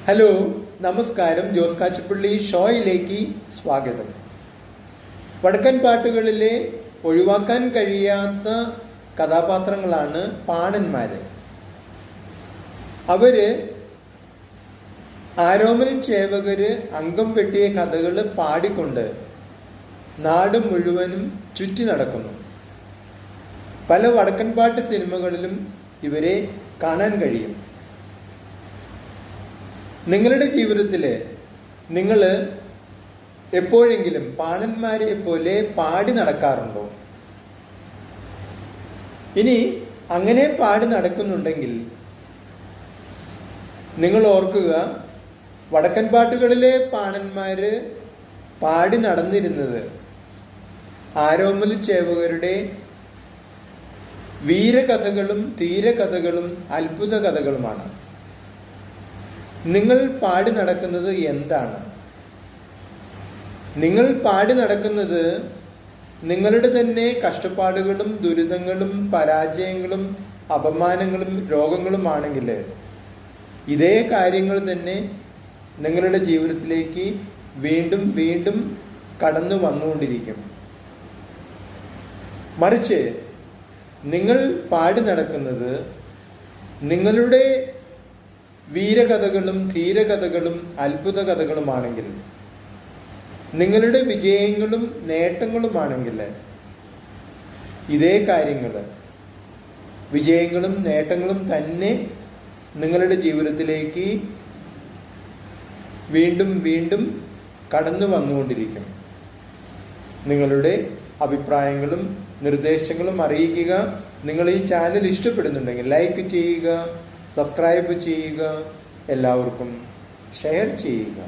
Hello, നമസ്കാരം. ജോസ് കാച്ചിപ്പള്ളി ഷോയിലേക്ക് സ്വാഗതം. വടക്കൻ പാട്ടുകളിലെ ഒഴിവാക്കാൻ കഴിയാത്ത കഥാപാത്രങ്ങളാണ് പാണന്മാര്. അവര് ആരോമൽ ചേവകര് അംഗം വെട്ടിയ കഥകൾ പാടിക്കൊണ്ട് നാട് മുഴുവനും ചുറ്റി നടക്കുന്നു. പല വടക്കൻ പാട്ട് സിനിമകളിലും ഇവരെ കാണാൻ കഴിയും. നിങ്ങളുടെ ജീവിതത്തിൽ നിങ്ങൾ എപ്പോഴെങ്കിലും പാണന്മാരെ പോലെ പാടി നടക്കാറുണ്ടോ? ഇനി അങ്ങനെ പാടി നടക്കുന്നുണ്ടെങ്കിൽ നിങ്ങൾ ഓർക്കുക, വടക്കൻ പാട്ടുകളിലെ പാണന്മാര് പാടി നടന്നിരുന്നത് ആരോമൽ ചേവകരുടെ വീരകഥകളും ധീരകഥകളും അത്ഭുത കഥകളുമാണ്. നിങ്ങൾ പാടി നടക്കുന്നത് എന്താണ്? നിങ്ങൾ പാടി നടക്കുന്നത് നിങ്ങളുടെ തന്നെ കഷ്ടപ്പാടുകളും ദുരിതങ്ങളും പരാജയങ്ങളും അപമാനങ്ങളും രോഗങ്ങളുമാണെങ്കിൽ ഇതേ കാര്യങ്ങൾ തന്നെ നിങ്ങളുടെ ജീവിതത്തിലേക്ക് വീണ്ടും വീണ്ടും കടന്നു വന്നുകൊണ്ടിരിക്കും. മറിച്ച് നിങ്ങൾ പാടി നടക്കുന്നത് നിങ്ങളുടെ വീരകഥകളും ധീരകഥകളും അത്ഭുത കഥകളുമാണെങ്കിൽ, നിങ്ങളുടെ വിജയങ്ങളും നേട്ടങ്ങളുമാണെങ്കിൽ ഇതേ കാര്യങ്ങൾ, വിജയങ്ങളും നേട്ടങ്ങളും തന്നെ നിങ്ങളുടെ ജീവിതത്തിലേക്ക് വീണ്ടും വീണ്ടും കടന്നു വന്നുകൊണ്ടിരിക്കും. നിങ്ങളുടെ അഭിപ്രായങ്ങളും നിർദ്ദേശങ്ങളും അറിയിക്കുക. നിങ്ങൾ ഈ ചാനൽ ഇഷ്ടപ്പെടുന്നുണ്ടെങ്കിൽ ലൈക്ക് ചെയ്യുക, സബ്സ്ക്രൈബ് ചെയ്യുക, എല്ലാവർക്കും ഷെയർ ചെയ്യുക.